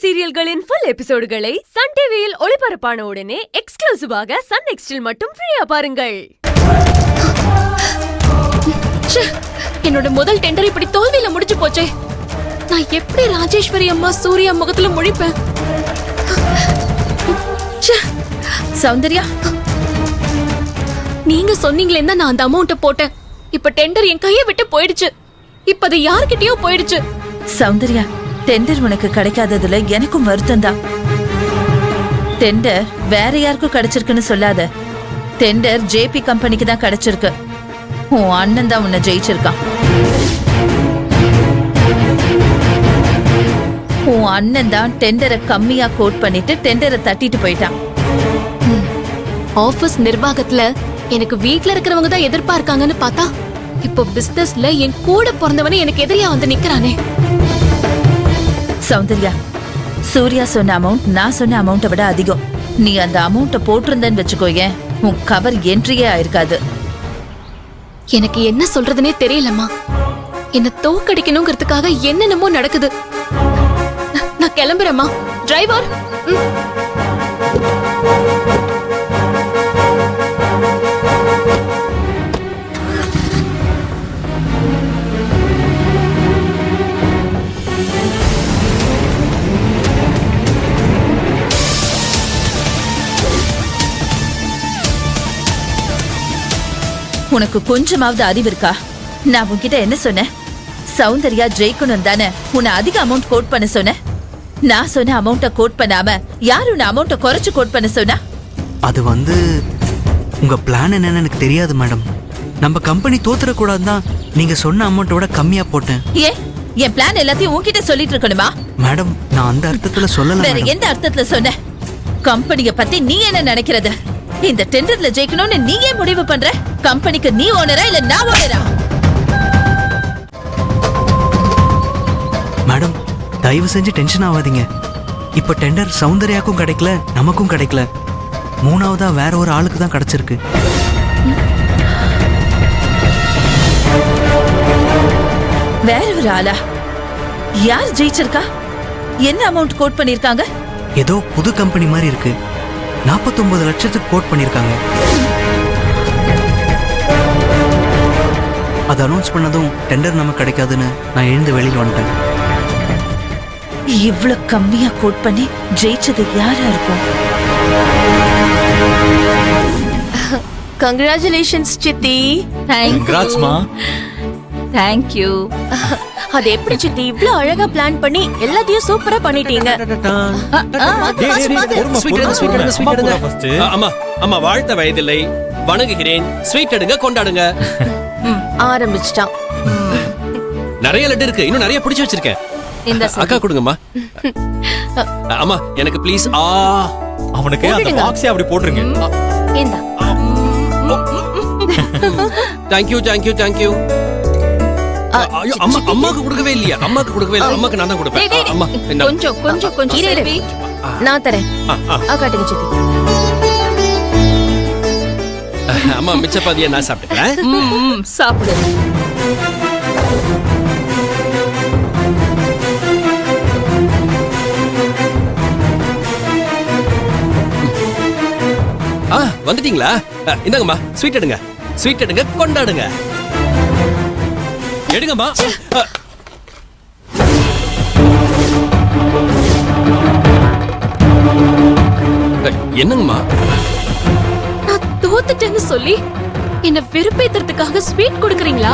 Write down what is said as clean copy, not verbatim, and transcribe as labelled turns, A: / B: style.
A: சீரியல்களின் full எபிசோடுகளை Sun டிவியில் ஒளிபரப்பான உடனே எக்ஸ்க்ளூசிவாக சன் நெக்ஸ்டில் மட்டும் ஃப்ரீயா பாருங்கள்.
B: என்னோட முதல் டெண்டர் இப்படி தோல்வியில முடிஞ்சு போச்சே. நான் எப்படி ராஜேஸ்வரி அம்மா சூர்யா முகத்துல முழிப்பேன்?
C: சௌந்தர்யா,
B: நீங்க சொன்னீங்களே நான் அந்த அமௌண்ட போட்டேன். இப்ப டெண்டர் என் கையை விட்டு போயிடுச்சு. இப்ப அது யார்கிட்டயோ போயிடுச்சு.
C: சௌந்தர்யா, டெண்டர் உனக்கு கிடைக்காததுல எனக்கும் வருத்தம் தான். டெண்டர் வேற யாருக்கும் கிடைச்சிருக்குன்னு சொல்லாத. டெண்டர் ஜேபி கம்பெனிக்கு தான் கிடைச்சிருக்கு. உன் அண்ணன் தான் உன்னை ஜெயிச்சிருக்கான். உன் அண்ணன் தான் டெண்டரை கம்மியா கோட் பண்ணிட்டு டெண்டரை தட்டிட்டு போயிட்டான்.
B: ஆபீஸ் நிர்வாகத்துல எனக்கு வீட்ல இருக்கிறவங்க தான் எதிர்பார்க்காங்கன்னு பார்த்தா இப்போ பிசினஸ்ல என் கூட பிறந்தவனே எனக்கு எதிரியா வந்து நிக்கிறானே.
C: சௌந்தர்யா, சூர்யா சொன்ன அமௌண்ட் நான் சொன்ன அமௌண்ட்டை விட அதிகம். நீ அந்த அமௌண்ட்டை போட்டிருந்தன்னு வச்சுக்கோயேன், உன் கவர் என்ட்ரியே ஆயிருக்காது.
B: எனக்கு என்ன சொல்றதுனே தெரியலம்மா. என்ன தோக்கடிக்கணுங்கிறதுக்காக என்னென்னமோ நடக்குது. நான் கிளம்புறேம்மா. டிரைவர்,
C: உனக்கு கொஞ்சமாவது அறிவு இருக்கா? நான் உன்கிட்ட என்ன சொன்னேன்? சௌந்தர்யா ஜெயிக்கணும் தானே உன்னை அதிக அமௌண்ட் கோட் பண்ண சொன்ன. நான் சொன்ன அமௌண்ட்டை கோட் பண்ணாம யார் உன்னை அமௌண்ட்டை குறைச்சு கோட் பண்ண சொன்னா?
D: அது உங்க பிளான் என்னன்னு எனக்கு தெரியாது மேடம். நம்ம கம்பெனி தோத்துறக்கூடாது தான் நீங்க சொன்ன அமௌண்ட்டோட கம்மியா போட்டேன்.
C: ஏன் என் பிளான் எல்லாத்தையும் உன்கிட்ட சொல்லிட்டு இருக்கணுமா?
D: மேடம், நான் அந்த அர்த்தத்துல சொல்லல.
C: வேற எந்த அர்த்தத்துல சொன்ன? கம்பெனிய பத்தி நீ என்ன நினைக்கிறது? இந்த டெண்டர்ல ஜெயிக்கணும்னு நீ ஏன் முடிவு பண்ற? கம்பெனிக்கு நீ ஓனரா இல்ல நான் ஓனரா?
D: மேடம், தயவு செஞ்சு டென்ஷன் ஆகாதீங்க. இப்ப டெண்டர் சௌந்தர்யாக்கும் கிடைக்கல, நமக்கும் கிடைக்கல. மூணாவதா வேற ஒரு ஆளுக்கு தான் கிடைச்சிருக்கு.
C: வேற ஒரு ஆளா? யார் ஜெயிச்சிருக்கா? என்ன அமௌண்ட் கோட் பண்ணிருக்காங்க?
D: ஏதோ புது கம்பெனி மாதிரி இருக்கு. 49 லட்சத்துக்கு கோட் பண்ணிருக்காங்க. அதை அனௌன்ஸ் பண்ணதும் டெண்டர் நமக்கு கிடைக்காதுன்னு நான் எழுந்து வெளியில் வந்துட்டேன்.
C: இவ்வளவு கம்மியா கோட் பண்ணி ஜெயிச்சது யாரா இருக்கும்?
B: கங்க்ராச்சுலேஷன்ஸ் சித்தி.
E: கங்க்ராட்ஸ்மா.
C: Thank you.
B: அது எப்படி சித்தி இவ்ளோ அழகா பிளான் பண்ணி எல்லாத்தையும் சூப்பரா பண்ணிட்டீங்க.
E: அம்மா அம்மா வாழ்த்த வயதில்லை, வணங்குகிறேன். ஸ்வீட் எடுங்க, கொண்டாடுங்க.
B: ஆரம்பிச்சிட்டான்.
E: நிறைய லட்டு இருக்கு, இன்னும் நிறைய பிடிச்சு வச்சிருக்கேன். அக்கா கொடுங்கம்மா. அம்மா எனக்கு ப்ளீஸ். அவனுக்கு அந்த பாக்ஸே அப்படி போட்டுருங்க.
B: இந்தா.
E: Thank you thank you thank you. அம்மா அம்மாக்கு கொடுக்கவே இல்லையா? அம்மாக்கு கொடுக்கவே இல்லை. அம்மாக்கு நான் தான் கொடுப்பேன். அம்மா
B: கொஞ்சம் கொஞ்சம் கொஞ்சம் செல்வி நான் தரேன். காட்டுங்க சித்தி.
E: அம்மா மிச்ச பாதியை நான் சாப்பிட்டுக்கிறேன்.
C: சாப்பிடு.
E: வந்துட்டீங்களா? இந்தாங்கம்மா, ஸ்வீட் எடுங்க, ஸ்வீட் எடுங்க, கொண்டாடுங்க. எடுங்கம்மா. என்னங்கம்மா?
B: நான் தோத்துட்டேன்னு சொல்லி என்ன வெறுப்பேத்துறதுக்காக ஸ்வீட் கொடுக்குறீங்களா?